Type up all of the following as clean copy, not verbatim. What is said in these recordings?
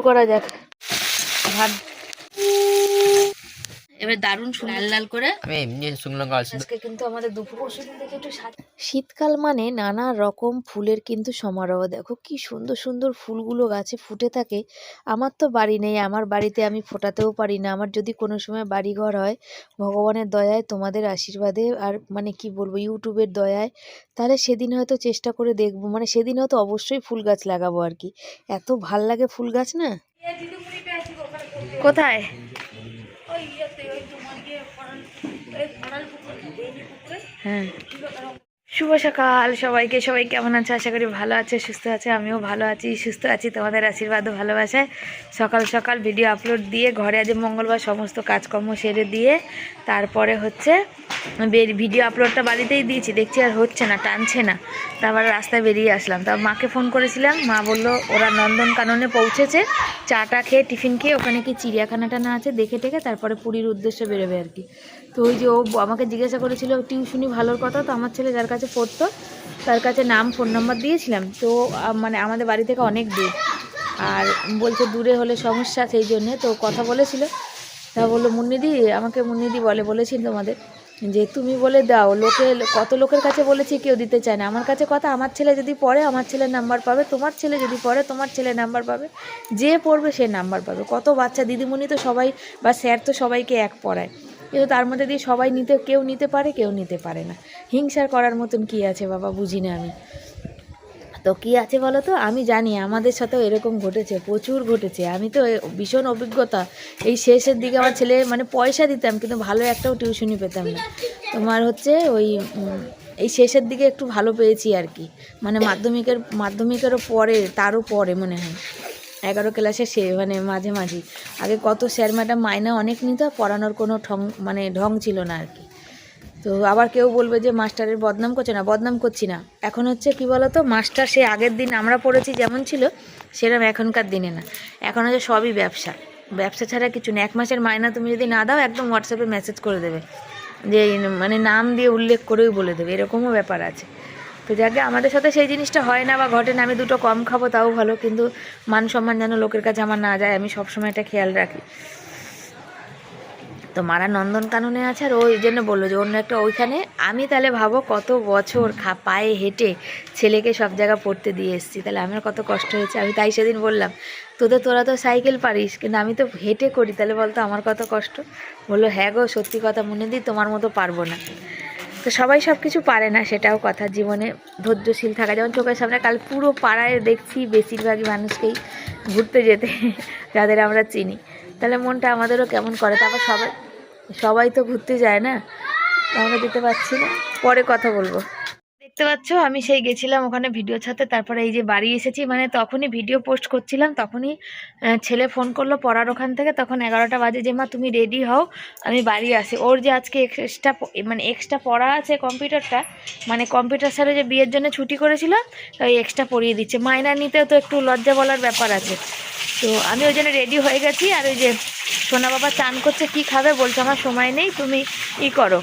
করা যাক। ভাত এবার দারুণ লাল লাল করে আমি এমনি শুকনো লঙ্কা আজকে কিন্তু আমাদের দুপুর পরশুদিন থেকে একটু শীতকাল মানে নানা রকম ফুলের কিন্তু সমারোহ। দেখো কি সুন্দর সুন্দর ফুলগুলো গাছে ফুটে থাকে। আমার তো বাড়ি নেই, আমার বাড়িতে আমি ফোটাতেও পারি না। আমার যদি কোনো সময় বাড়ি ঘর হয়, ভগবানের দয়ায় তোমাদের আশীর্বাদে আর মানে কি বলবো ইউটিউবের দয়ায়, তাহলে সেদিন হয়তো চেষ্টা করে দেখবো, মানে সেদিন হয়তো অবশ্যই ফুল গাছ লাগাবো আর কি। এত ভাল লাগে ফুল গাছ না। কোথায়? হ্যাঁ, শুভ সকাল সবাইকে। সবাই কেমন আছে? আশা করি ভালো আছে, সুস্থ আছে। আমিও ভালো আছি, সুস্থ আছি তোমাদের আশীর্বাদ ও ভালোবাসায়। সকাল সকাল ভিডিও আপলোড দিয়ে ঘরে আজ মঙ্গলবার সমস্ত কাজকর্ম সেরে দিয়ে তারপরে হচ্ছে ভিডিও আপলোডটা বাড়িতেই দিয়েছি, দেখছি আর হচ্ছে না, টানছে না। তারপরে রাস্তায় বেরিয়ে আসলাম। তার মাকে ফোন করেছিলাম, মা বলল ওরা নন্দনকাননে পৌঁছেছে, চাটা খেয়ে টিফিন খেয়ে ওখানে কি চিড়িয়াখানাটা না আছে দেখে টেকে তারপরে পুরীর উদ্দেশ্যে বেরোবে আর কি। তো ওই যে ও আমাকে জিজ্ঞাসা করেছিল টিউশনি ভালোর কথা, তো আমার ছেলে যার কাছে পড়তো তার কাছে নাম ফোন নাম্বার দিয়েছিলাম। তো মানে আমাদের বাড়ি থেকে অনেক দূর, আর বলছে দূরে হলে সমস্যা, সেই জন্যে তো কথা বলেছিল। তা বললো মুন্নিদি, আমাকে মুন্নিদি বলেছি তোমাদের যে তুমি বলে দাও, কত লোকের কাছে বলেছি কেউ দিতে চায় না। আমার কাছে কথা, আমার ছেলে যদি পড়ে আমার ছেলের নাম্বার পাবে, তোমার ছেলে যদি পড়ে তোমার ছেলের নাম্বার পাবে, যে পড়বে সে নাম্বার পাবে। কত বাচ্চা দিদিমণি তো সবাই বা স্যার তো সবাইকে এক পড়ায়, কিন্তু তার মধ্যে দিয়ে সবাই কেউ নিতে পারে কেউ নিতে পারে না। হিংসার করার মতন কি আছে বাবা, বুঝি না আমি। তো কী আছে বলো তো, আমি জানি আমাদের সাথেও এরকম ঘটেছে, প্রচুর ঘটেছে। আমি তো ভীষণ অভিজ্ঞতা। এই শেষের দিকে আমার ছেলে মানে পয়সা দিতাম কিন্তু ভালো একটাও টিউশনি পেতাম না। তোমার হচ্ছে ওই এই শেষের দিকে একটু ভালো পেয়েছি আর কি, মানে মাধ্যমিকেরও পরে, তারও পরে মনে হয় 11 ক্লাসে মানে মাঝে আগে কত স্যার ম্যাডাম মাইনা অনেক নিত, পড়ানোর কোনো ঢং ছিল না আর কি। তো আবার কেউ বলবে যে মাস্টারের বদনাম করছে না, বদনাম করছি না। এখন হচ্ছে কি বলো তো, মাস্টার সে আগের দিন আমরা পড়েছি যেমন ছিল সেরকম এখনকার দিনে না। এখন হচ্ছে সবই ব্যবসা ছাড়া কিছু নেই। 1 মাসের মাইনা তুমি যদি না দাও একদম হোয়াটসঅ্যাপে মেসেজ করে দেবে, যে মানে নাম দিয়ে উল্লেখ করেই বলে দেবে, এরকমও ব্যাপার আছে। তো যাকে আমাদের সাথে সেই জিনিসটা হয় না বা ঘটে না, আমি দুটো কম খাবো তাও ভালো, কিন্তু মান সম্মান যেন লোকের কাছে আমার না যায়, আমি সবসময় এটা খেয়াল রাখি। তো মারা নন্দনকাননে আছে, আর ওই জন্য বললো যে অন্য একটা ওইখানে। আমি তাহলে ভাবো কত বছর পায়ে হেঁটে ছেলেকে সব জায়গা পড়তে দিয়ে এসেছি, তাহলে আমার কত কষ্ট হয়েছে। আমি তাই সেদিন বললাম তোরা তো সাইকেল পারিস, কিন্তু আমি তো হেঁটে করি, তাহলে বলতো আমার কত কষ্ট। বললো হ্যাঁ গো সত্যি কথা মনে দিই, তোমার মতো পারবো না। তো সবাই সব কিছু পারে না, সেটাও কথা। জীবনে ধৈর্যশীল থাকা, যেমন চোখের সামনে কাল পুরো পাড়ায় দেখছি বেশিরভাগই মানুষকেই ঘুরতে যেতে, যাদের আমরা চিনি, তাহলে মনটা আমাদেরও কেমন করে। তারপর সবাই তো ঘুরতে যায় না, আমরা যেতে পারছি না। পরে কথা বলবো। দেখতে পাচ্ছ আমি সেই গেছিলাম ওখানে ভিডিও ছাড়তে, তারপরে এই যে বাড়ি এসেছি, মানে তখনই ভিডিও পোস্ট করছিলাম, তখনই ছেলে ফোন করলো পড়ার ওখান থেকে, তখন 11টা বাজে, যে মা তুমি রেডি হও আমি বাড়ি আসি। ওর যে আজকে এক্সট্রা পড়া আছে কম্পিউটারটা, মানে কম্পিউটার স্যারে যে বিয়ের জন্য ছুটি করেছিল, ওই এক্সট্রা পড়িয়ে দিচ্ছে। মাইনা নিতেও তো একটু লজ্জা বলার ব্যাপার আছে। তো আমি ওই জন্য রেডি হয়ে গেছি। আর ওই যে সোনা বাবা চান করছে, কি খাবে বলছে, আমার সময় নেই, তুমি ই করো,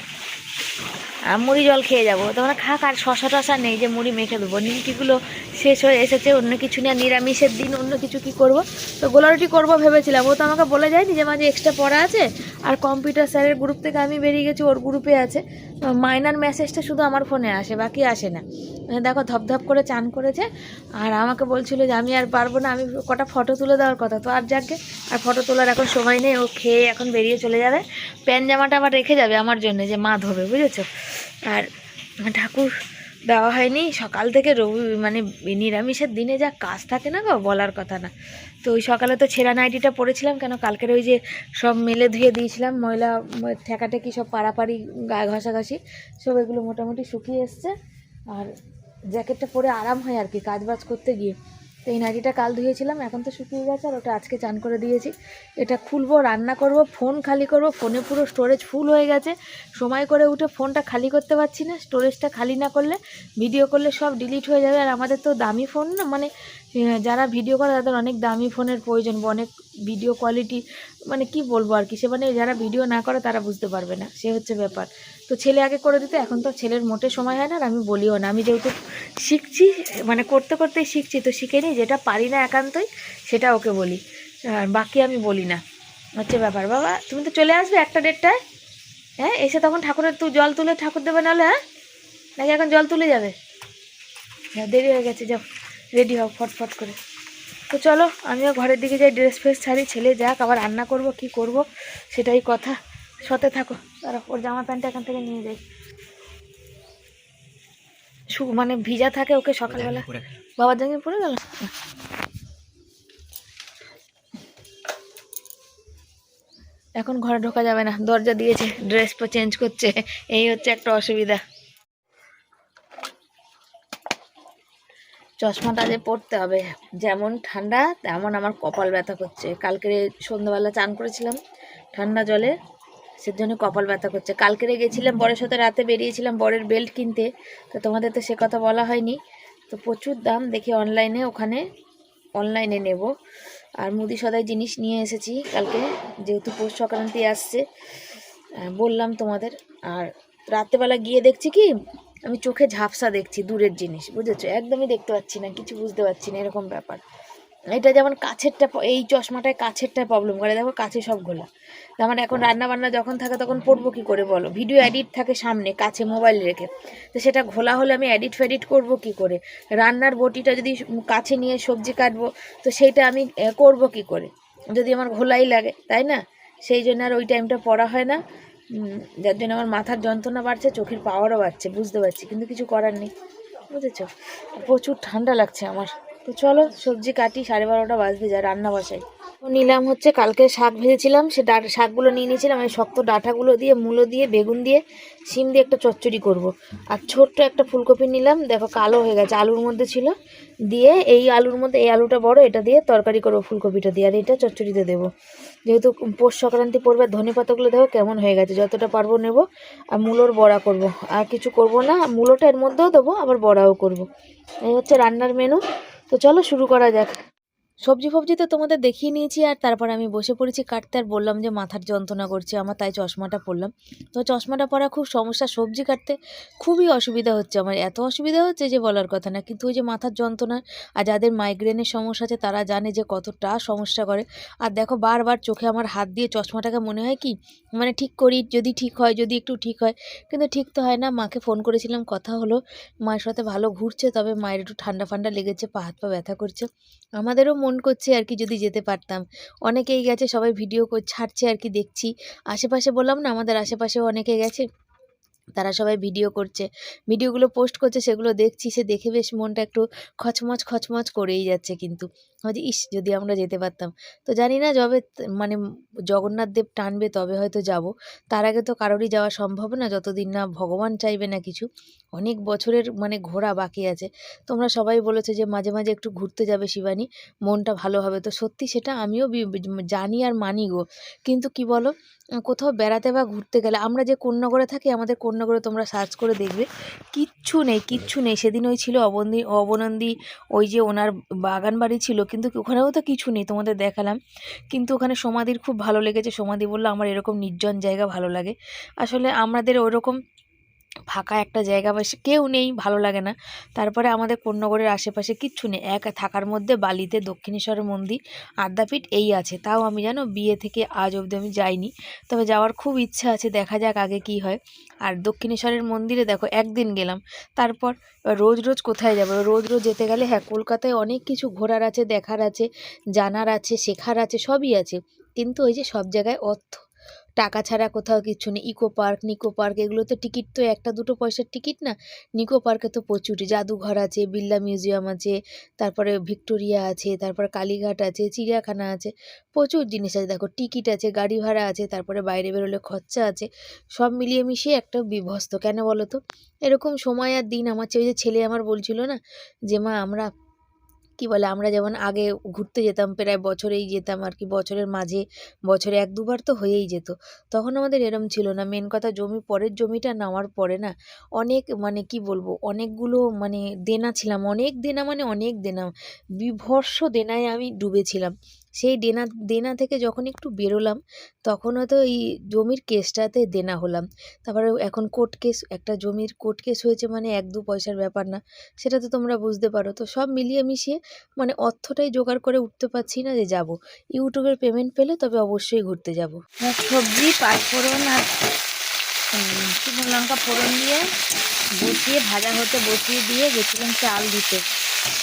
মুড়ি জল খেয়ে যাবো। তখন খাক, আর শশা টশা নেই যে মুড়ি মেখে দেবো, নিমকিগুলো শেষ হয়ে এসেছে, অন্য কিছু নিয়ে নিরামিষের দিন অন্য কিছু কি করব। তো গোলা রুটি করবো ভেবেছিলাম, ও তো আমাকে বলে যায়নি যে মাঝে এক্সট্রা পড়া আছে, আর কম্পিউটার স্যারের গ্রুপ থেকে আমি বেরিয়ে গেছি, ওর গ্রুপে আছে। মাইনার মেসেজটা শুধু আমার ফোনে আসে, বাকি আসে না। দেখো ধপধপ করে চান করেছে, আর আমাকে বলছিল যে আমি আর পারবো না, আমি কটা ফটো তুলে দেওয়ার কথা, তো আর যাকে আর ফটো তোলার এখন সময় নেই। ও খেয়ে এখন বেরিয়ে চলে যাবে, প্যান্ট জামাটা আবার রেখে যাবে আমার জন্য, যে মা ধোবে, বুঝেছো। আর ঠাকুর দেওয়া হয়নি সকাল থেকে, মানে নিরামিষের দিনে যা কাজ থাকে না গো, বলার কথা না। তো ওই সকালে তো ছেঁড়া নাইটিটা পরেছিলাম, কেন কালকের ওই যে সব মেলে ধুয়ে দিয়েছিলাম, ময়লা ঠেকাঠেকি সব পাড়াপাড়ি গায়ে ঘষাঘষি সব, এগুলো মোটামুটি শুকিয়ে এসছে। আর জ্যাকেটটা পরে আরাম হয় আর কি কাজ বাজ করতে গিয়ে। তো এই নাইটিটা কাল ধুয়েছিলাম, এখন তো শুকিয়ে গেছে, আর ওটা আজকে চান করে দিয়েছি। এটা খুলবো, রান্না করব, ফোন খালি করব, ফোনে পুরো স্টোরেজ ফুল হয়ে গেছে। সময় করে উঠে ফোনটা খালি করতে পারছি না, স্টোরেজটা খালি না করলে ভিডিও করলে সব ডিলিট হয়ে যাবে। আর আমাদের তো দামি ফোন না, মানে যারা ভিডিও করে তাদের অনেক দামি ফোনের প্রয়োজন, অনেক ভিডিও কোয়ালিটি, মানে কি বলবো আর কি, সে মানে যারা ভিডিও না করে তারা বুঝতে পারবে না, সে হচ্ছে ব্যাপার। তো ছেলে আগে করে দিতে, এখন তো ছেলের মোটে সময় হয় না, আর আমি বলিও না। আমি যেহেতু শিখছি, মানে করতে করতেই শিখছি, তো শিখে নিই, যেটা পারি না একান্তই সেটা ওকে বলি। আর বাকি আমি বলি না, হচ্ছে ব্যাপার। বাবা তুমি তো চলে আসবে 1টা-1:30টায়, হ্যাঁ এসে তখন ঠাকুরের জল তুলে ঠাকুর দেবে, নাহলে হ্যাঁ নাকি এখন জল তুলে যাবে? হ্যাঁ দেরি হয়ে গেছে, যাও রেডি হও ফটফট করে। তো চলো আমিও ঘরের দিকে যাই, ড্রেস ফ্রেস ছাড়ি, ছেলে যাক, আবার রান্না করব কি করব সেটাই কথা। সাথে থাকো, তারা ওর জামা প্যান্টটা এখান থেকে নিয়ে যাই, মানে ভিজা থাকে ওকে সকালবেলা। বাবার জাঙ্গি পড়ে গেল। এখন ঘরে ঢোকা যাবে না, দরজা দিয়েছে, ড্রেস চেঞ্জ করছে, এই হচ্ছে একটা অসুবিধা। চশমাটা যে পরতে হবে, যেমন ঠান্ডা তেমন আমার কপাল ব্যথা করছে। কালকে সন্ধ্যাবেলা চান করেছিলাম ঠান্ডা জলে, সেজন্য কপাল ব্যথা করছে। কালকে গেছিলাম বরের সাথে, রাতে বেরিয়েছিলাম বরের বেল্ট কিনতে, তো তোমাদের তো সে কথা বলা হয়নি। তো প্রচুর দাম দেখি অনলাইনে, ওখানে অনলাইনে নেব। আর মুদি সদাই জিনিস নিয়ে এসেছি কালকে, যেহেতু পৌষ সংক্রান্তি আসছে, বললাম তোমাদের। আর রাত্রেবেলা গিয়ে দেখছি কি, আমি চোখে ঝাপসা দেখছি, দূরের জিনিস, বুঝেছো, একদমই দেখতে পাচ্ছি না, কিছু বুঝতে পারছি না, এরকম ব্যাপার। এটা যেমন কাছেরটা, এই চশমাটায় কাছেরটায় প্রবলেম করে, দেখো কাছে সব ঘোলা। আমার এখন রান্না বান্না যখন থাকে তখন পড়বো কি করে বলো, ভিডিও এডিট থাকে সামনে কাছে মোবাইল রেখে, তো সেটা ঘোলা হলে আমি এডিট ফেডিট করবো কি করে? রান্নার বটিটা যদি কাছে নিয়ে সবজি কাটবো, তো সেইটা আমি করবো কি করে যদি আমার ঘোলাই লাগে, তাই না? সেই জন্য আর ওই টাইমটা পড়া হয় না, যার জন্য আমার মাথার যন্ত্রণা বাড়ছে, চোখের পাওয়ারও বাড়ছে, বুঝতে পারছি, কিন্তু কিছু করার নেই, বুঝেছো। প্রচুর ঠান্ডা লাগছে আমার। তো চলো সবজি কাটি, 12:30টা বাজবে, যা রান্না বসাই। নিলাম হচ্ছে কালকে শাক ভেজেছিলাম, সে শাকগুলো নিয়ে নিয়েছিলাম, এই শক্ত ডাঁটাগুলো দিয়ে, মূলো দিয়ে, বেগুন দিয়ে, শিম দিয়ে একটা চচ্চড়ি করব। আর ছোট্ট একটা ফুলকপি নিলাম, দেখো কালো হয়ে গেছে, আলুর মধ্যে ছিল, দিয়ে এই আলুর মধ্যে, এই আলুটা বড়, এটা দিয়ে তরকারি করবো ফুলকপিটা দিয়ে, আর এটা চচ্চড়িতে দেবো। যেহেতু পৌষ সংক্রান্তি পড়বে, ধনে পাতাগুলো দেখো কেমন হয়ে গেছে, যতটা পারবো নেব। আর মূলোর বড়া করব, আর কিছু করব না, মূলোটা এর মধ্যেও দেবো, আবার বড়াও করব। এই হচ্ছে রান্নার মেনু। তো চলো শুরু করা যাক। সবজি ফবজি তো তোমাদের দেখিয়ে নিয়েছি, আর তারপর আমি বসে পড়েছি কাটতে, আর বললাম যে মাথার যন্ত্রণা করছে আমার, তাই চশমাটা পরলাম। তো চশমাটা পরা খুব সমস্যা, সবজি কাটতে খুবই অসুবিধা হচ্ছে আমার, এত অসুবিধা হচ্ছে যে বলার কথা না। কিন্তু ওই যে মাথার যন্ত্রণা, আর যাদের মাইগ্রেনের সমস্যা আছে তারা জানে যে কতটা সমস্যা করে। আর দেখো বারবার চোখে আমার হাত দিয়ে চশমাটাকে মনে হয় কি, মানে ঠিক করি, যদি ঠিক হয়, যদি একটু ঠিক হয়, কিন্তু ঠিক তো হয় না। মাকে ফোন করেছিলাম, কথা হলো, মায়ের সাথে ভালো ঘুরছে, তবে মায়ের একটু ঠান্ডা ফান্ডা লেগেছে, পা হাত পা ব্যথা করছে। আমাদেরও মন করছে আর কি, যদি যেতে পারতাম। অনেকেই গেছে, সবাই ভিডিও ছাড়ছে আর কি, দেখছি আশেপাশে, বললাম না আমাদের আশেপাশেও অনেকে গেছে, তারা সবাই ভিডিও করছে, ভিডিওগুলো পোস্ট করছে, সেগুলো দেখছি, সে দেখে বেশ মনটা একটু খচমচ খচমচ করেই যাচ্ছে। কিন্তু হয়তো ইস যদি আমরা যেতে পারতাম। তো জানি না, যবে মানে জগন্নাথ দেব টানবে তবে হয়তো যাব, তার আগে তো কারোরই যাওয়া সম্ভব না, যতদিন না ভগবান চাইবে না কিছু। অনেক বছরের মানে ঘোরা বাকি আছে। তোমরা সবাই বলেছো যে মাঝে মাঝে একটু ঘুরতে যাবে শিবানী, মনটা ভালো হবে। তো সত্যি সেটা আমিও জানি আর মানি গো। কিন্তু কি বলো, কোথাও বেড়াতে বা ঘুরতে গেলে, আমরা যে কোন্নগরে থাকি, আমাদের কোন্নগরে তোমরা সার্চ করে দেখবে, কিচ্ছু নেই, কিচ্ছু নেই। সেদিন ওই ছিল অবনন্দী, ওই যে ওনার বাগান বাড়ি ছিল, কিন্তু ওখানেও তো কিছু নেই, তোমাদের দেখালাম। কিন্তু ওখানে সমাধির খুব ভালো লেগেছে, সমাধি বললো আমার এরকম নির্জন জায়গা ভালো লাগে। আসলে আমাদের ওরকম ফাঁকা একটা জায়গা, বা কেউ নেই, ভালো লাগে না। তারপরে আমাদের কোন্নগরের আশেপাশে কিচ্ছু নেই, থাকার মধ্যে বালিতে দক্ষিণেশ্বরের মন্দির, আদ্যাপীঠ এই আছে। তাও আমি জানো বিয়ে থেকে আজ অবধি আমি যাইনি, তবে যাওয়ার খুব ইচ্ছা আছে, দেখা যাক আগে কি হয়। আর দক্ষিণেশ্বরের মন্দিরে দেখো একদিন গেলাম, তারপর রোজ রোজ কোথায় যাবো, রোজ রোজ যেতে গেলে, হ্যাঁ কলকাতায় অনেক কিছু ঘোরার আছে, দেখার আছে, জানার আছে, শেখার আছে, সবই আছে, কিন্তু ওই যে সব জায়গায় অর্থ, টাকা ছাড়া কোথাও কিছু নেই। নিকো পার্ক এগুলো তো টিকিট তো 1-2 পয়সার টিকিট না। নিকো পার্কে তো প্রচুর, জাদুঘর আছে, বিড়লা মিউজিয়াম আছে, তারপরে ভিক্টোরিয়া আছে, তারপরে কালীঘাট আছে, চিড়িয়াখানা আছে, প্রচুর জিনিস আছে। দেখো টিকিট আছে, গাড়ি ভাড়া আছে, তারপরে বাইরে বেরোলে খরচা আছে, সব মিলিয়ে মিশিয়ে একটা বিভস্ত। কেন বলো তো, এরকম সময় আর দিন আমার চেয়ে, ওই যে ছেলে আমার বলছিল না যে মা আমরা কি বলে, আমরা যেমন আগে ঘুরতে যেতাম, প্রায় বছরেই যেতাম আর কি, বছরের মাঝে, বছরে 1-2 বার তো হয়েই যেত। তখন আমাদের এরম ছিল না, মেন কথা জমি, পরের জমিটা নেওয়ার পরে না অনেক, মানে কি বলবো, অনেকগুলো মানে দেনা ছিলাম, অনেক দেনা, মানে অনেক দেনা, বিভৎস দেনায় আমি ডুবেছিলাম। সেই দেনা দেনা থেকে যখন একটু বেরোলাম তখন হয়তো এই জমির কেসটাতে দেনা হলাম। তারপরে এখন কোর্ট কেস, একটা জমির কোর্ট কেস হয়েছে মানে 1-2 পয়সার ব্যাপার না, সেটা তো তোমরা বুঝতে পারো। তো সব মিলিয়ে মিশিয়ে মানে অর্থটাই জোগাড় করে উঠতে পারছি না যে যাব। ইউটিউবের পেমেন্ট পেলে তবে অবশ্যই ঘুরতে যাব। সবজি পাঁচফোড়ন আর শুকনো লঙ্কা ফোড়ন দিয়ে বসিয়ে ভাজা হতে বসিয়ে দিয়ে গেছিলাম চাল দিতে।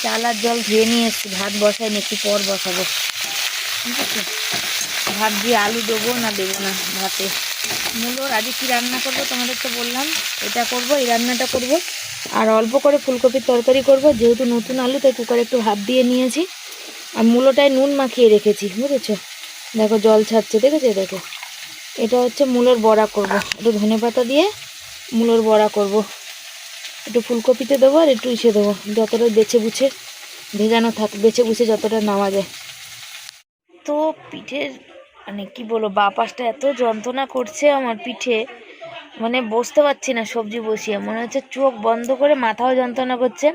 চাল আর জল ধুয়ে নিয়ে এসেছি, ভাত বসাইনি, একটু পর বসাবো। ঠিক আছে, ভাবছি আলু দেবো না দেবো না ভাতে। মূলোর আজকে কী রান্না করবো তোমাদের তো বললাম, এটা করব, এই রান্নাটা করব। আর অল্প করে ফুলকপির তরকারি করব, যেহেতু নতুন আলু তাই কুকারে একটু ভাত দিয়ে নিয়েছি। আর মূলোটায় নুন মাখিয়ে রেখেছি, বুঝেছো? দেখো জল ছাড়ছে, দেখেছো? দেখো, এটা হচ্ছে মূলোর বড়া করব, একটু ধনেপাতা দিয়ে মূলোর বড়া করব। একটু ফুলকপিতে দেবো আর একটু ইসে দেবো, যতটা বেছে বুছে ভেজানো থাক, বেছে বুছে যতটা নেওয়া যায়। তো পিঠের মানে কি বলবো, বা পাশটা এত যন্ত্রণা করছে আমার পিঠে, মানে বসতে পারছি না সবজি বসিয়ে, মনে হচ্ছে চোখ বন্ধ করে মাথাও যন্ত্রণা করছে।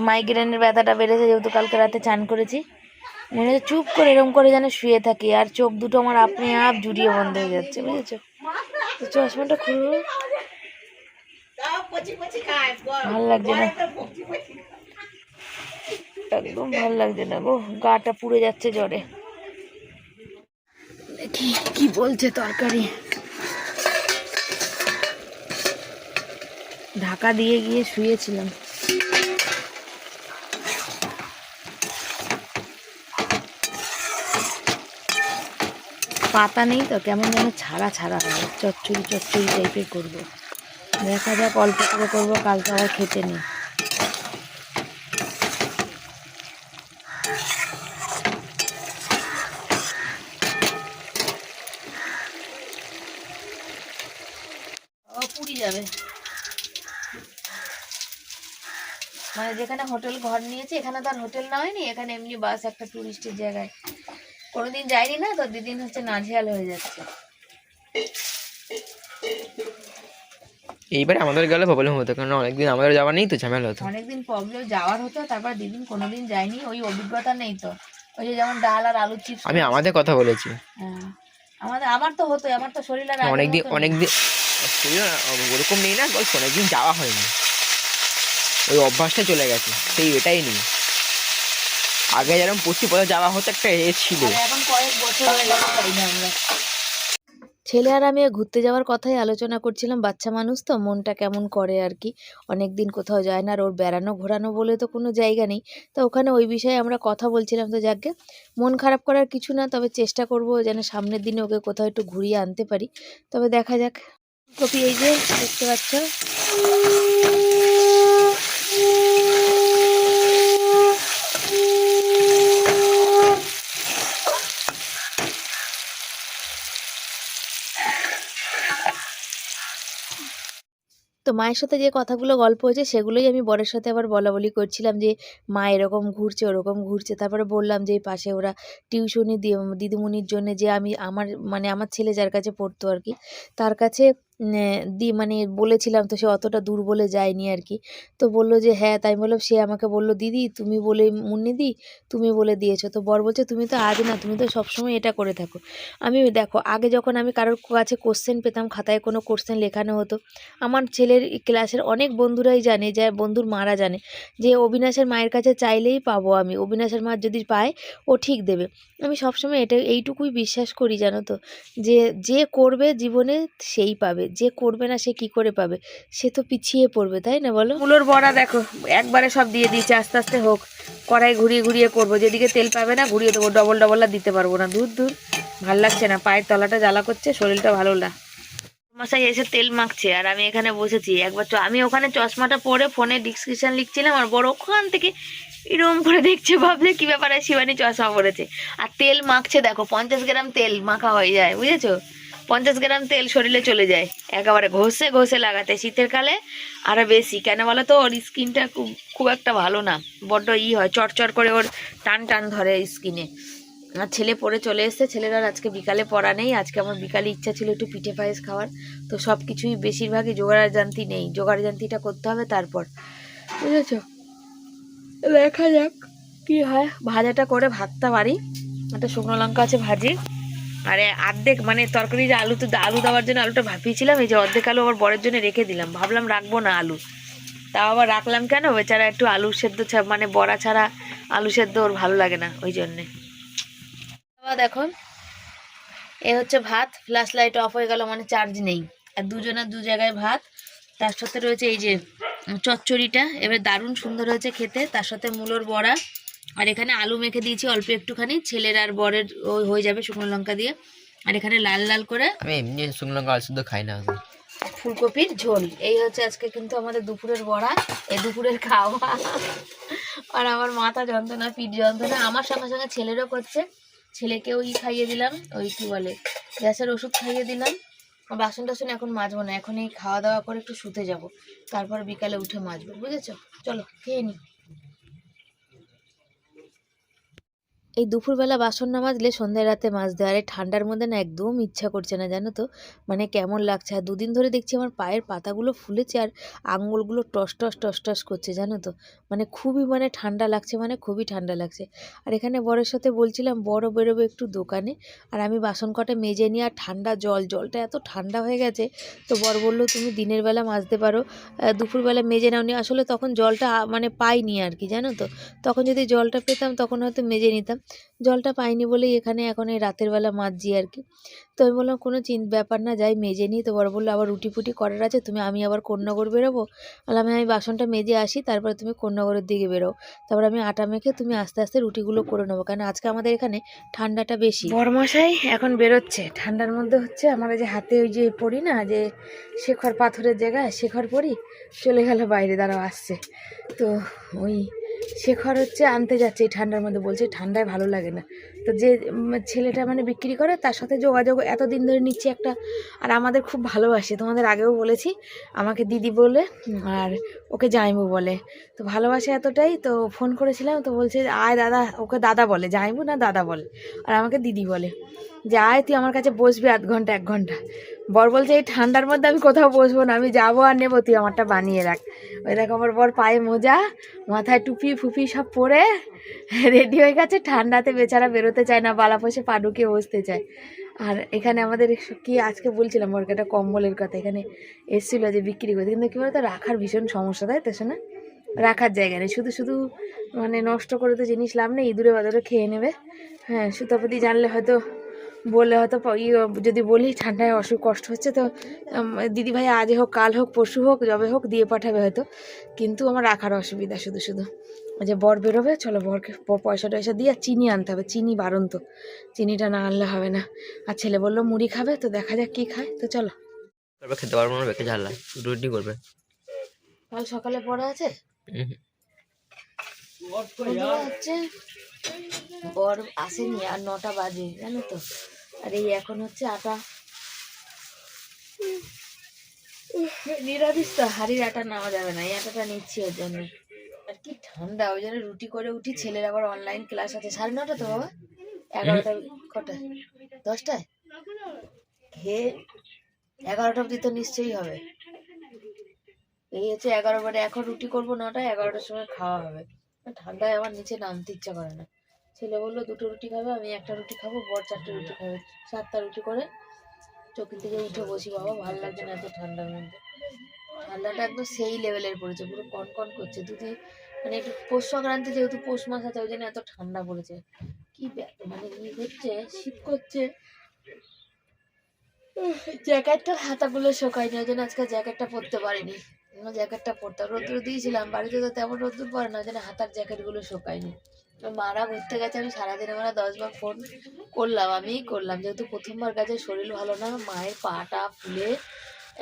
মাইগ্রেনের ব্যথাটা বেড়েছে, যেহেতু কালকে রাতে চান করেছি। মনে হচ্ছে চুপ করে এরকম করে যেন শুয়ে থাকি, আর চোখ দুটো আমার আপনি আপ জুড়িয়ে বন্ধ হয়ে যাচ্ছে, বুঝেছো? তো চশমাটা খুলবো, ভাল লাগছে না, একদম ভাল লাগছে না গো, গাটা পুড়ে যাচ্ছে জ্বরে। দেখি কি বলছে তরকারি। ঢাকা দিয়ে গিয়ে শুয়েছিলাম। পাতা নেই তো, কেমন যেন ছাড়া ছাড়া হবে, চচ্চড়ি চচ্চড়ি টাইপের করবো। দেখা যাক, অল্প করে করবো, কালকে আবার খেতে নেই। পুড়ি যাবে, মানে যেখানে হোটেল ঘর নিয়েছে এখানে তো আর হোটেল না হয়নি, এখানে এমনি বাস একটা টুরিস্টের জায়গায়, কোনোদিন যাইনি না তো, দিদিন হচ্ছে নাজেহাল হয়ে যাচ্ছে। এইবারে আমাদের গেলে প্রবলেম হতো, কারণ অনেকদিন আমাদের যাওয়া নেই তো, ঝামেলা হতো। অনেকদিন প্রবলেম যাওয়ার হতো, তারপর দিদিন কোনোদিন যায়নি, ওই অভিজ্ঞতা নেই তো। ওই যে যেমন ডাল আর আলু চিপস, আমি আমাদের কথা বলেছি। হ্যাঁ আমার তো হতো, আমার তো শরীর আর অনেকদিন ওরকম নেই না, অনেকদিন যাওয়া হয়নি, ওই অভ্যাসটা চলে গেছে, সেই এটাই নেই। আগে যেরকম প্রতি বছর যাওয়া হতো, একটা ছিল। এখন কয়েক বছর হয়ে গেল যাই না আমরা। ছেলে আর আমি ঘুরতে যাওয়ার কথাই আলোচনা করছিলাম, বাচ্চা মানুষ তো মনটা কেমন করে আর কি, অনেক দিন কোথাও যায় না, আর ওর বেড়ানো ঘোরানো বলে তো কোনো জায়গা নেই। তো ওখানে ওই বিষয়ে আমরা কথা বলছিলাম, তো যাকে মন খারাপ করার কিছু না, তবে চেষ্টা করব যেন সামনের দিনে ওকে কোথাও একটু ঘুরিয়ে আনতে পারি। তবে দেখা যাক। কপি এই যে দেখতে পাচ্ছ, তো মায়ের সাথে যে কথাগুলো গল্প হয়েছে সেগুলোই আমি বরের সাথে আবার বলাবলি করছিলাম, যে মা এরকম ঘুরছে ওরকম ঘুরছে। তারপরে বললাম যে এই পাশে ওরা টিউশনি দিদিমণির জন্য, যে আমি আমার ছেলে যার কাছে পড়তো আর কি, তার কাছে মানে বলেছিলাম, তো সে অতটা দূর বলে যায়নি আর কি। তো বললো যে হ্যাঁ, তাই বললাম, সে আমাকে বললো দিদি তুমি বলে, মুন্নিদি তুমি বলে দিয়েছো। তো বর বলছে তুমি তো আজ না, তুমি তো সবসময় এটা করে থাকো। আমি দেখো, আগে যখন আমি কারোর কাছে কোশ্চেন পেতাম, খাতায় কোনো কোশ্চেন লেখানো হতো, আমার ছেলের ক্লাসের অনেক বন্ধুরাই জানে, যে বন্ধুর মারা জানে, যে অবিনাশের মায়ের কাছে চাইলেই পাবো আমি, অবিনাশের মা যদি পায় ও ঠিক দেবে। আমি সবসময় এইটুকুই বিশ্বাস করি, জানো তো, যে করবে জীবনে সেই পাবে, যে করবে না সে কি করে পাবে, সে তো পিছিয়ে পড়বে, তাই না বলো? মূলোর বড়া দেখো একবারে সব দিয়ে দিয়েছে, আস্তে আস্তে হোক, কড়াই ঘুরিয়ে ঘুরিয়ে করবো, যেদিকে তেল পাবে না ঘুরিয়ে দেবো, ডবল ডবল আর দিতে পারবো না, দূর দূর ভাল লাগছে না, পায়ের তলাটা জ্বালা করছে, শরীরটা ভালো না। মশাই এসে তেল মাখছে আর আমি এখানে বসেছি। একবার আমি ওখানে চশমাটা পরে ফোনে ডিসক্রিপশন লিখছিলাম, আর বড় ওখান থেকে এরকম করে দেখছে, ভাবলে কি ব্যাপারে শিবানী চশমা পরেছে, আর তেল মাখছে। দেখো 50 গ্রাম তেল মাখা হয়ে যায়, বুঝেছো? 50 গ্রাম তেল শরীরে চলে যায় একেবারে, ঘষে ঘষে লাগাতে, শীতের কালে আরো বেশি। কেন বলো তো, ওর স্কিনটা খুব একটা ভালো না, বড্ড হয়, চটচট করে ওর টান টান ধরে স্কিনে। আর ছেলে পড়ে চলে এসছে, ছেলের আর আজকে বিকালে পড়া নেই, আজকে আমার বিকালে ইচ্ছা ছিল একটু পিঠে পায়েস খাওয়ার। তো সব কিছুই বেশিরভাগই জোগাড়যন্ত্রী নেই, জোগাড়যন্ত্রীটা করতে হবে তারপর, বুঝেছ? দেখা যাক কি হয়, ভাজাটা করে ভাতটা বাড়ি, একটা শুকনো লঙ্কা আছে ভাজি, আর অর্ধেক মানে তরকারি যে আলু দেওয়ার জন্য আলুটা ভাপিয়েছিলাম, এই যে অর্ধেক আলু আবার বরের জন্য রেখে দিলাম, ভাবলাম রাখবো না আলু, তাও আবার রাখলাম কেন, বেচারা একটু আলু সেদ্ধ মানে বড়া ছাড়া আলু সেদ্ধ ওর ভালো লাগে না, ওই জন্যে। দেখো এ হচ্ছে ভাত, ফ্ল্যাশ লাইট অফ হয়ে গেল মানে চার্জ নেই, আর দুজনের দু জায়গায় ভাত, তার সাথে রয়েছে এই যে চচ্চড়িটা, এবার দারুণ সুন্দর হয়েছে খেতে, তার সাথে মূলোর বড়া, আর এখানে আলু মেখে দিয়েছি অল্প একটুখানি, ছেলের আর বরের হয়ে যাবে শুকনো লঙ্কা দিয়ে, আর এখানে লাল লাল করে আমি এমনি শুকনো লঙ্কা আলু সেদ্ধ খাই না। ফুলকপির ঝোল। এই হচ্ছে আজকে কিন্তু আমাদের দুপুরের বড়া, এই দুপুরের খাওয়া। আর আমার মাথা যন্ত্রণা, পিঠ যন্ত্রণা, আমার সঙ্গে সঙ্গে ছেলেরও করছে, ছেলেকেও খাইয়ে দিলাম, ওই কি বলে গ্যাসের ওষুধ খাইয়ে দিলাম। বাসন টাসন এখন মাজবো না, এখন এই খাওয়া দাওয়া করে একটু শুতে যাব, তারপর বিকালে উঠে মাজবো, বুঝেছো? চলো খেয়ে নি। এই দুপুরবেলা বাসন না মাজলে সন্ধ্যায় রাতে মাজতে, আর এই ঠান্ডার মধ্যে না একদম ইচ্ছা করছে না, জানো তো, মানে কেমন লাগছে। আর দুদিন ধরে দেখছি আমার পায়ের পাতাগুলো ফুলেছে আর আঙুলগুলো টস টস টস টস করছে, জানো তো, মানে খুবই মানে ঠান্ডা লাগছে, মানে খুবই ঠান্ডা লাগছে। আর এখানে বরের সাথে বলছিলাম বড় বেরোবে একটু দোকানে, আর আমি বাসন কটা মেজে নিয়ে, আর ঠান্ডা জলটা এত ঠান্ডা হয়ে গেছে, তো বর বললো তুমি দিনের বেলা মাজতে পারো, দুপুরবেলা মেজে নাওনি, আসলে তখন জলটা মানে পাইনি আর কি, জানো তো, তখন যদি জলটা পেতাম তখন হয়তো মেজে নিতাম, জলটা পাইনি বলেই এখানে এখন এই রাতের বেলা মাজছি আর কি। তো আমি বললাম কোনো ব্যাপার না, যাই মেজে নিই। তো বড় বললো আবার রুটি ফুটি করার আছে, আমি আবার কোন্নগর বেরোবো, বললাম আমি বাসনটা মেজে আসি, তারপরে তুমি কোন্নগরের দিকে বেরো, তারপর আমি আটা মেখে তুমি আস্তে আস্তে রুটিগুলো করে নেবো, কারণ আজকে আমাদের এখানে ঠান্ডাটা বেশি। বরমশাই এখন বেরোচ্ছে ঠান্ডার মধ্যে, হচ্ছে আমার যে হাতে ওই যে পড়ি না, যে শেখর পাথরের জায়গায় শেখর পড়ি, চলে গেল বাইরে, দাঁড়াও আসছে। তো ওই শেখর হচ্ছে আনতে যাচ্ছে এই ঠান্ডার মধ্যে, বলছে ঠান্ডায় ভালো লাগে না, তো যে ছেলেটা মানে বিক্রি করে তার সাথে যোগাযোগ এতদিন ধরে নিচ্ছি একটা, আর আমাদের খুব ভালোবাসে, তোমাদের আগেও বলেছি, আমাকে দিদি বলে আর ওকে জামাইবু বলে, তো ভালোবাসে এতটাই, তো ফোন করেছিলাম, তো বলছে আয় দাদা, ওকে দাদা বলে, জামাইবু না দাদা বলে, আর আমাকে দিদি বলে, যে আয় তুই আমার কাছে বসবি আধ ঘন্টা 1 ঘন্টা। বর বলছে এই ঠান্ডার মধ্যে আমি কোথাও বসবো না, আমি যাবো আর নেবো, তুই আমারটা বানিয়ে রাখ। ওই দেখো আমার বর পায়ে মোজা, মাথায় টুপি ফুপি সব পরে রেডি হয়ে গেছে, ঠান্ডাতে বেচারা বেরোতে চায় না, বালা পোষে পা ঢুকে বসতে চায়। আর এখানে আমাদের কি আজকে বলছিলাম বরকে একটা কম্বলের কথা, এখানে এসেছিলো যে বিক্রি করতে, কিন্তু কী বলতো রাখার ভীষণ সমস্যা, তাই তো শোনা, রাখার জায়গা নেই, শুধু শুধু মানে নষ্ট করে তো জিনিস লাভ নেই, ইঁদুরে বাদুরে খেয়ে নেবে। হ্যাঁ সুতাপতি জানলে হয়তো বললে হয়তো যদি বলি ঠান্ডায় কষ্ট হচ্ছে, তো দিদিভাই আজ হোক কাল হোক পরশু হোক যবে হোক দিয়ে পাঠাবে হয়তো, কিন্তু আমার রাখার অসুবিধা শুধু শুধু। যে বর বেরোবে, চলো বরকে পয়সা টয়সা দিয়ে, আর চিনি আনতে হবে, চিনি বারণ তো, চিনিটা না আনলে হবে না। আর ছেলে বললো মুড়ি খাবে, তো দেখা যাক কী খায়, তো চলো। তারপর খেতে পারবো না, বেঁকে ঝাল্লা রুটি করবে, কাল সকালে পড়া আছে। হচ্ছে বর আসেনি, আর 9টা বাজে জানো তো, আর এই এখন হচ্ছে আটা, নিরামিষ তো, হাড়ির আটা নেওয়া যাবে না, এই আটাটা নিচ্ছি ওর জন্য। আর কি ঠান্ডা, ওই জন্য রুটি করে উঠি, ছেলের আবার অনলাইন ক্লাস আছে 9:30 তো বাবা, 11টা কটায় 10টায়, খেয়ে 11টা অবধি তো নিশ্চয়ই হবে, এই হচ্ছে 11 বারে, এখন রুটি করবো 9টায়, 11টার সময় খাওয়া হবে। ঠান্ডায় আমার নিচে নামতে ইচ্ছা করে না, ছেলে বললো 2টো রুটি খাবে, আমি 1টা রুটি খাবো, বর 4টে রুটি খাবে, 7টা রুটি করে চোখের থেকে উঠে বসি, বাবা ভালো লাগছে না এত ঠান্ডার মধ্যে, ঠান্ডাটা একদম সেই লেভেলের পড়েছে, পুরো কনকন করছে, মানে একটু পৌষ সংক্রান্তি, যেহেতু পৌষ মাস আছে ওই জন্য এত ঠান্ডা পড়েছে, কি মানে ই হচ্ছে, শীত করছে, জ্যাকেটটা হাতাগুলো শোকায়নি, ওই জন্য আজকে জ্যাকেটটা পরতে পারিনি, জ্যাকেটটা পরতাম, রোদ্দুর দিয়েছিলাম বাড়িতে, তো তেমন রোদ্দুর পড়ে না, ওই জন্য হাতার জ্যাকেটগুলো শোকায়নি। মারা ঘুরতে গেছে, আমি সারাদিন আমরা 10বার ফোন করলাম, আমিই করলাম, যেহেতু প্রথমবার গেছে, শরীর ভালো না, মায়ের পাটা ফুলে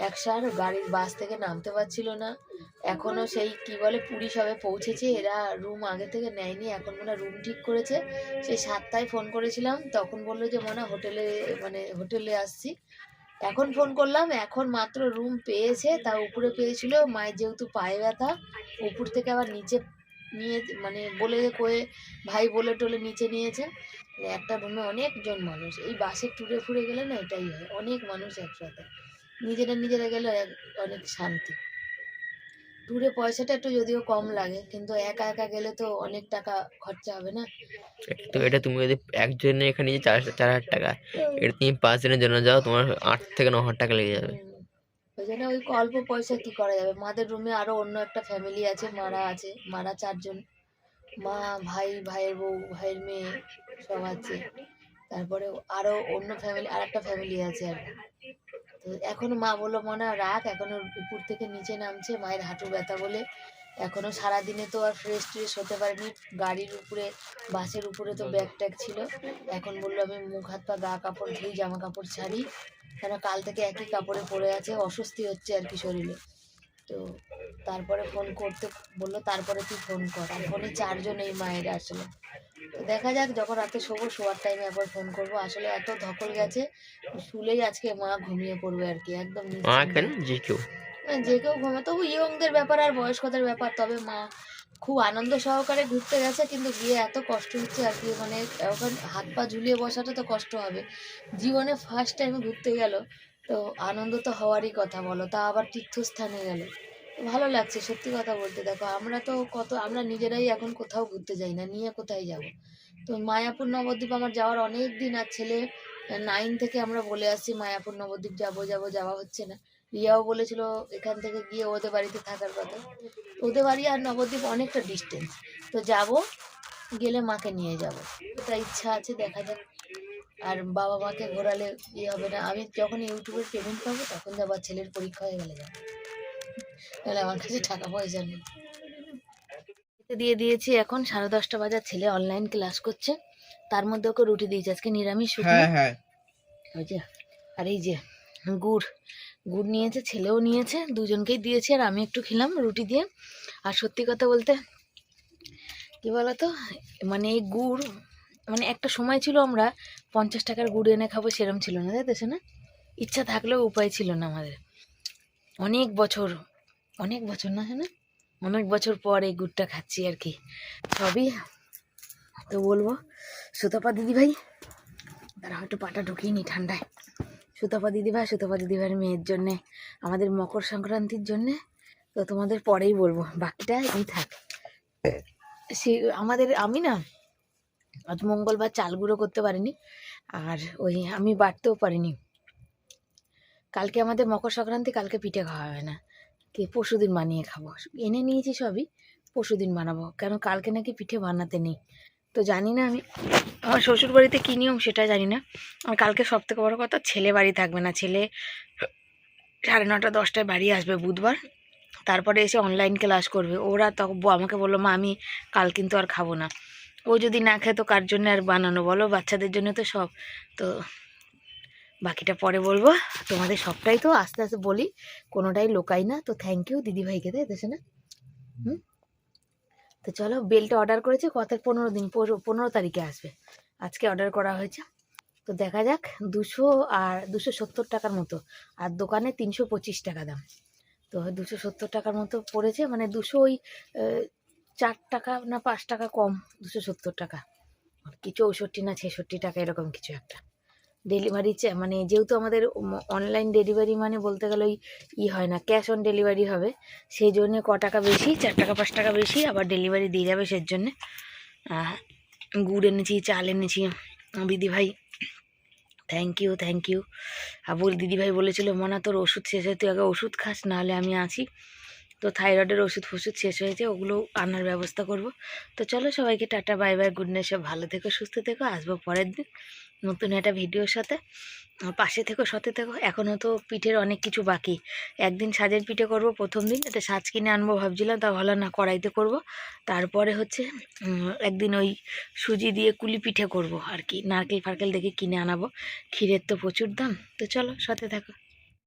একসার, গাড়ির বাস থেকে নামতে পারছিল না, এখনও সেই কি বলে পুরী সবে পৌঁছেছে, এরা রুম আগে থেকে নেয়নি, এখন মনে রুম ঠিক করেছে, সেই 7টায় ফোন করেছিলাম, তখন বললো যে মনে হোটেলে আসছি, এখন ফোন করলাম, এখন মাত্র রুম পেয়েছে, তা উপরে পেয়েছিল, মায়ের যেহেতু পায়ে ব্যথা, উপর থেকে আবার নিচে নিয়ে মানে বলে কয়ে ভাই বলে টোলে নিচে নিয়েছে, একটা রুমে অনেকজন মানুষ, এই বাসে টুরে ফুরে গেলে না এটাই হয়, অনেক মানুষ একসাথে, নিজেরা গেলে অনেক শান্তি। ট্যুরে পয়সাটা একটু যদিও কম লাগে, কিন্তু একা একা গেলে তো অনেক টাকা খরচা হবে না। তো এটা তুমি যদি একজনে এখানে যে 4,000 টাকা, এটা তুমি 5 দিনের জন্য যাও, তোমার 8 থেকে 9 হাজার টাকা লেগে যাবে। ওই জন্য ওই অল্প পয়সা কি করা যাবে। মাদের রুমে আরো অন্য একটা ফ্যামিলি আছে, মারা 4 জন, মা, ভাই, ভাইয়ের বউ, ভাইয়ের মেয়ে সব আছে। তারপরে আরো অন্য ফ্যামিলি, আর একটা ফ্যামিলি আছে আর কি। তো এখনো মা বললো মনে হয় রাখ, এখনো উপর থেকে নিচে নামছে, মায়ের হাঁটু ব্যথা বলে এখনো সারাদিনে তো আর ফ্রেশ ট্রেশ হতে পারেনি। গাড়ির উপরে, বাসের উপরে তো ব্যাগ ট্যাগ ছিল। এখন বললো আমি মুখ হাত পা গা কাপড় ধুই, জামা কাপড় ছাড়ি, কেন কাল থেকে একই কাপড়ে পরে আছে, অস্বস্তি হচ্ছে আর কি শরীরে। তো তারপরে ফোন করতে বললো, তারপরে তুই ফোন কর। আর ফোনে 4 জন এই মায়ের আসলে। তো দেখা যাক, যখন রাতে শোয়ার টাইমে একবার ফোন করবো। আসলে এত ধকল গেছে, শুলেই আজকে মা ঘুমিয়ে পড়বে আর কি, একদম কেন নিশ্চিন্তে। যে কেউ যে কেউ ঘুমে, তবু ইয়ংদের ব্যাপার আর বয়স্কদের ব্যাপার। তবে মা খুব আনন্দ সহকারে ঘুরতে গেছে, কিন্তু গিয়ে এত কষ্ট হচ্ছে আর কি, মানে এখন হাত পা ঝুলিয়ে বসাটা তো কষ্ট হবে। জীবনে ফার্স্ট টাইমে ঘুরতে গেল, তো আনন্দ তো হওয়ারই কথা বলো, তা আবার তীর্থস্থানে গেল। ভালো লাগছে সত্যি কথা বলতে। দেখো আমরা নিজেরাই এখন কোথাও ঘুরতে যাই না, নিয়ে কোথায় যাব। তো মায়াপুর নবদ্বীপ আমার যাওয়ার অনেক দিন, আর ছেলে 9 থেকে আমরা বলে আসছি মায়াপুর নবদ্বীপ যাওয়া হচ্ছে না। রিয়াও বলেছিল এখান থেকে গিয়ে ওদের বাড়িতে থাকার কথা। ওদের বাড়ি আর নবদ্বীপ অনেকটা ডিস্টেন্স, তো যাব, গেলে মাকে নিয়ে যাব, এটা ইচ্ছা আছে, দেখা যাক। আর বাবা মাকে ঘোরালে হবে না। আমি যখন ইউটিউবের পেমেন্ট পাবো তখন যাবো, আর ছেলের পরীক্ষা হয়ে গেলে যাবো, তাহলে আমার কাছে টাকা পয়সা নেই। দিয়ে দিয়েছি, এখন 10:30 বাজার, ছেলে অনলাইন ক্লাস করছে, তার মধ্যে ওকে রুটি দিয়েছি আজকে নিরামিষ শুকনো। ওই যে, আর এই যে গুড় নিয়েছে, ছেলেও নিয়েছে, দুজনকেই দিয়েছি, আর আমি একটু খেলাম রুটি দিয়ে। আর সত্যি কথা বলতে কি বলতো, মানে এই গুড়, মানে একটা সময় ছিল আমরা 50 টাকার গুড় এনে খাবো, সেরম ছিল না, তাই না? ইচ্ছা থাকলেও উপায় ছিল না আমাদের। অনেক বছর না, হ্যাঁ না, অনেক বছর পর এই গুড়টা খাচ্ছি আর কি। সবই তো বলবো, সুতপা দিদিভাই, তারা হয়তো পাটা ঢুকিয়ে নি ঠান্ডায়। সুতপা দিদিভাইয়ের মেয়ের জন্যে, আমাদের মকর সংক্রান্তির জন্যে, তো তোমাদের পরেই বলবো, বাকিটা এই থাক। আমি না আজ মঙ্গলবার চাল গুঁড়ো করতে পারিনি, আর আমি বাটতেও পারিনি। কালকে আমাদের মকর সংক্রান্তি, কালকে পিঠে খাওয়া হবে না, কি পরশুদিন বানিয়ে খাবো। এনে নিয়েছি সবই, পরশুদিন বানাবো, কেন কালকে নাকি পিঠে বানাতে নেই। তো জানি না আমি, আমার শ্বশুর বাড়িতে কী নিয়ম সেটা জানি না। আর কালকে সব থেকে বড়ো কথা, ছেলে বাড়ি থাকবে না, ছেলে 9:30 10টায় বাড়ি আসবে বুধবার, তারপরে এসে অনলাইন ক্লাস করবে। ওরা তখন আমাকে বললো মা আমি কাল কিন্তু আর খাবো না। ও যদি না খায় তো কার জন্য আর বানানো বলো, বাচ্চাদের জন্য তো সব। তো বাকিটা পরে বলবো, তোমাদের সবটাই তো আস্তে আস্তে বলি, কোনোটাই লোকাই না। তো থ্যাংক ইউ দিদিভাইকে, তাই দেশে না। তো চলো, বেলটা অর্ডার করেছে কত, 15 তারিখে আসবে, আজকে অর্ডার করা হয়েছে। তো দেখা যাক, 270 টাকার মতো, আর দোকানে 325 টাকা দাম। তো 270 টাকার মতো পড়েছে, মানে 4 টাকা না 5 টাকা কম, 270 টাকা কি 64 না 66 টাকা এরকম কিছু একটা। ডেলিভারি মানে যেহেতু আমাদের অনলাইন ডেলিভারি, মানে বলতে গেলে হয় না, ক্যাশ অন ডেলিভারি হবে, সেই জন্য টাকা বেশি, 4 টাকা 5 টাকা বেশি, আবার ডেলিভারি দিয়ে যাবে, সেই জন্যে। গুড় এনেছি, চাল এনেছি। দিদিভাই থ্যাংক ইউ। আর দিদিভাই বলেছিল মনা তোর ওষুধ শেষ হয়, তুই আগে ওষুধ খাস, নাহলে আমি আছি। তো থাইরয়েডের ওষুধ শেষ হয়েছে, ওগুলো আনার ব্যবস্থা করব। তো চলো, সবাইকে tata, bye bye, good night, সব ভালো থেকো, সুস্থ থেকো। আসবো পরের দিন নতুন একটা ভিডিওর সাথে, পাশে থেকো, সাথে থেকো। এখনও তো পিঠের অনেক কিছু বাকি। একদিন সাজের পিঠে করব, প্রথম দিন এটা সাজ কিনে আনবো ভাবছিলাম, তা ভালো না, কড়াইতে করব। তারপরে হচ্ছে একদিন ওই সুজি দিয়ে কুলি পিঠে করব আর কি, নারকেল ফারকেল দেখে কিনে আনাবো। ক্ষীরের তো প্রচুর দাম। তো চলো, সাথে থাকো।